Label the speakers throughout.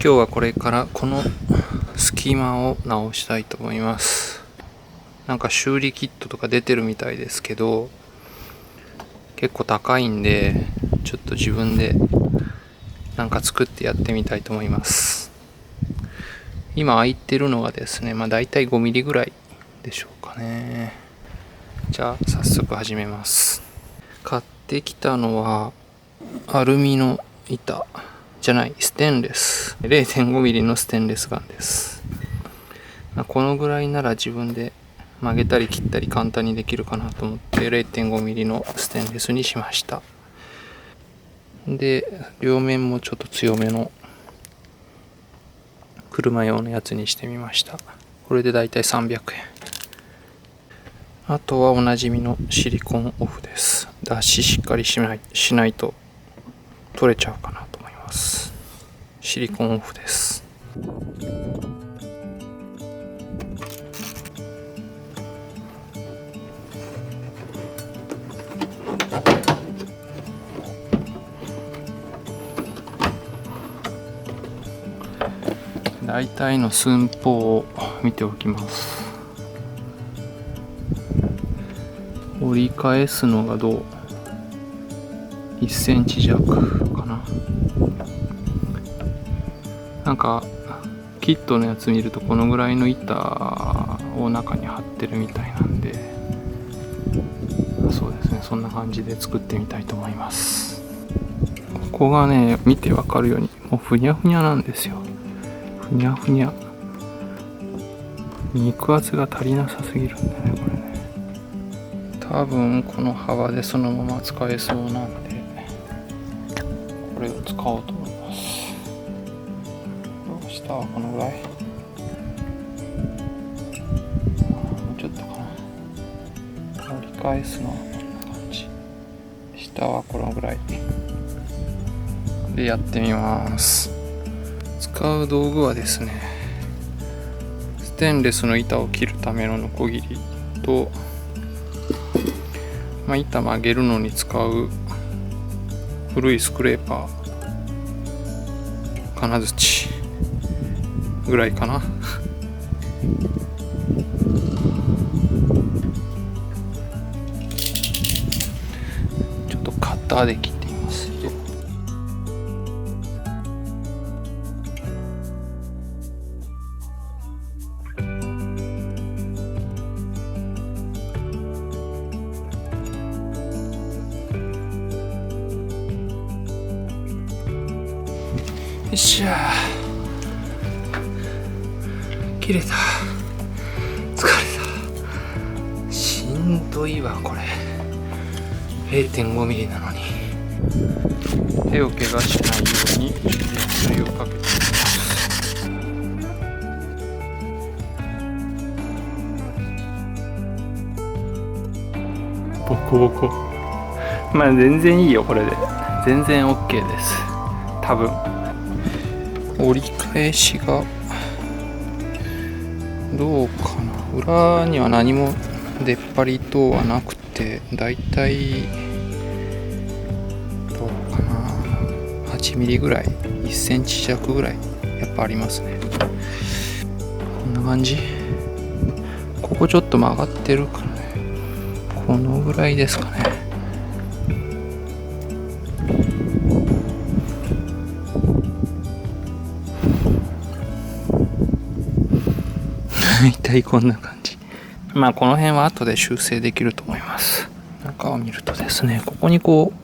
Speaker 1: 今日はこれからこの隙間を直したいと思います。なんか修理キットとか出てるみたいですけど、結構高いんで、ちょっと自分でなんか作ってやってみたいと思います。今空いてるのがですね、だいたい5ミリぐらいでしょうかね。じゃあ早速始めます。買ってきたのはアルミの板じゃない、ステンレス 0.5 ミリのステンレスガンです。このぐらいなら自分で曲げたり切ったり簡単にできるかなと思って 0.5 ミリのステンレスにしました。で、両面もちょっと強めの車用のやつにしてみました。これでだいたい300円。あとはおなじみのシリコンオフです。脱脂しっかりしないと取れちゃうかなと思います。シリコンオフです。大体の寸法を見ておきます。折り返すのがどう1センチ弱かな。なんかキットのやつ見るとこのぐらいの板を中に貼ってるみたいなんで、そうですね、そんな感じで作ってみたいと思います。ここがね、見てわかるようにもうふにゃふにゃなんですよ。ふにゃふにゃ。肉厚が足りなさすぎるんだよね、これね。多分この幅でそのまま使えそうなんで、これを使おうと思います。下はこのぐらい、もうちょっとかな。折り返すのはこんな感じ、下はこのぐらいでやってみます。使う道具はですね、ステンレスの板を切るためのノコギリと、板曲げるのに使う古いスクレーパー、金槌ぐらいかな。ちょっとカッターで切ってみます。よっしゃー、切れた。疲れた。しんどいわこれ。 0.5 ミリなのに。手を怪我しないように薬をかけています。ボコボコ。全然いいよこれで。全然 OK です。多分折り返しがどうかな。裏には何も出っ張り等はなくて、だいたいどうかな、8ミリぐらい、1センチ弱ぐらいやっぱありますね。こんな感じ。ここちょっと曲がってるからね、このぐらいですかね。大体こんな感じ。この辺は後で修正できると思います。中を見るとですね、ここにこ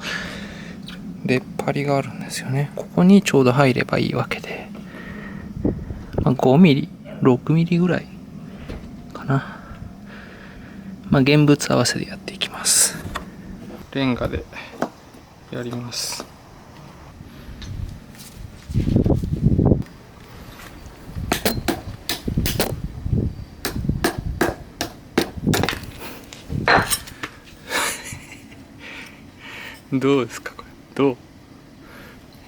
Speaker 1: う出っ張りがあるんですよね。ここにちょうど入ればいいわけで、5ミリ、6ミリぐらいかな。現物合わせでやっていきます。レンガでやります。どうですかこれ。どう？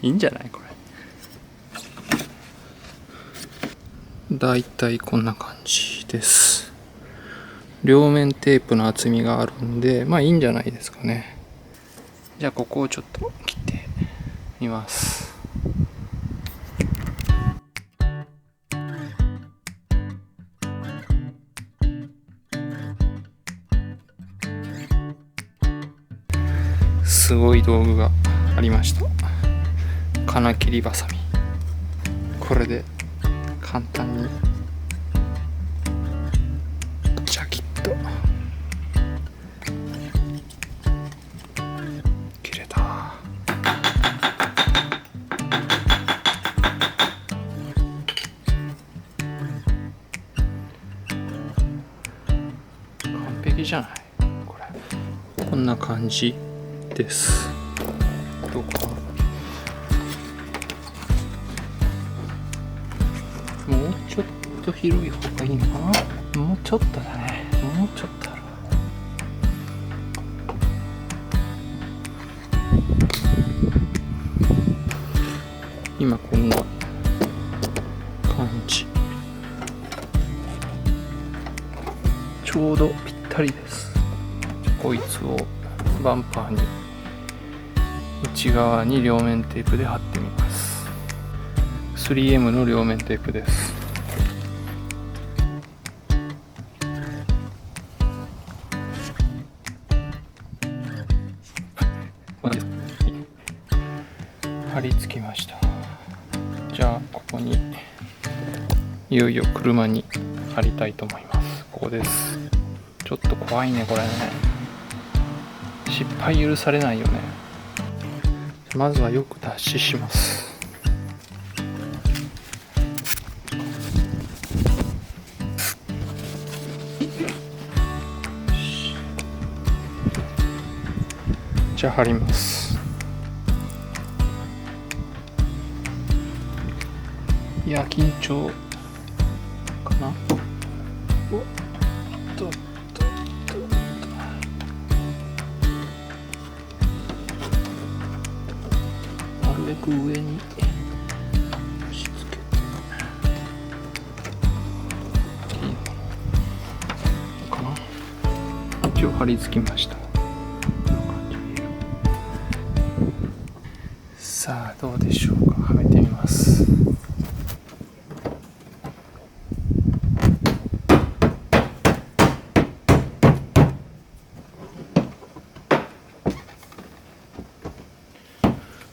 Speaker 1: いいんじゃないこれ。だいたいこんな感じです。両面テープの厚みがあるんで、いいんじゃないですかね。じゃあここをちょっと切ってみます。すごい道具がありました。金切りばさみ。これで簡単にジャキッと切れた。完璧じゃない？これこんな感じです。どうかな？もうちょっと広い方がいいのかな？もうちょっとだね。もうちょっとある。今こんな感じ。ちょうどぴったりです。こいつをバンパーに内側に両面テープで貼ってみます。 3M の両面テープです。貼り付きました。じゃあここにいよいよ車に貼りたいと思います。ここです。ちょっと怖いねこれね。失敗許されないよね。まずはよく脱脂します。じゃあ貼ります。いや緊張かな。おっとっとっとっと。なるべく上に押し付けていいのかな。一応貼り付きました。さあどうでしょうか。はめてみます。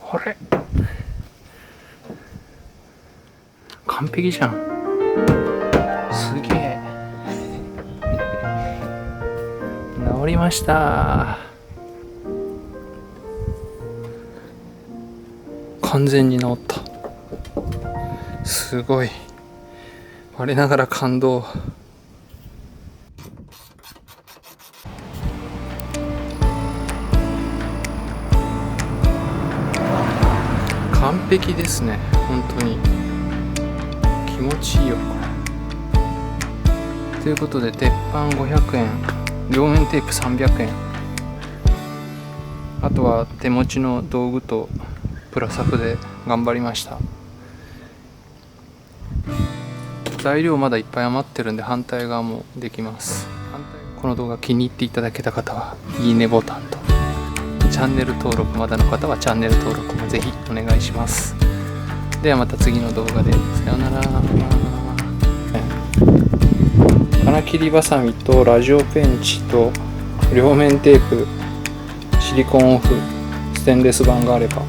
Speaker 1: これ完璧じゃん。すげえ。治りました。完全に治った。すごい。我ながら感動。完璧ですね。本当に気持ちいいよこれ。ということで鉄板500円、両面テープ300円、あとは手持ちの道具とプラサフで頑張りました。材料まだいっぱい余ってるんで反対側もできます。この動画気に入っていただけた方はいいねボタンと、チャンネル登録まだの方はチャンネル登録もぜひお願いします。ではまた次の動画でさようなら。金切りばさみとラジオペンチと両面テープ、シリコンオフ、ステンレス板があれば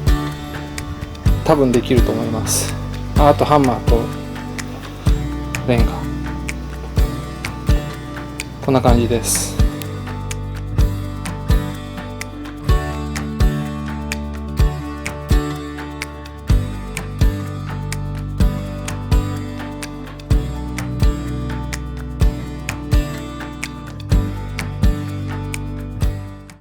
Speaker 1: 多分できると思います。あとハンマーとレンガ、こんな感じです。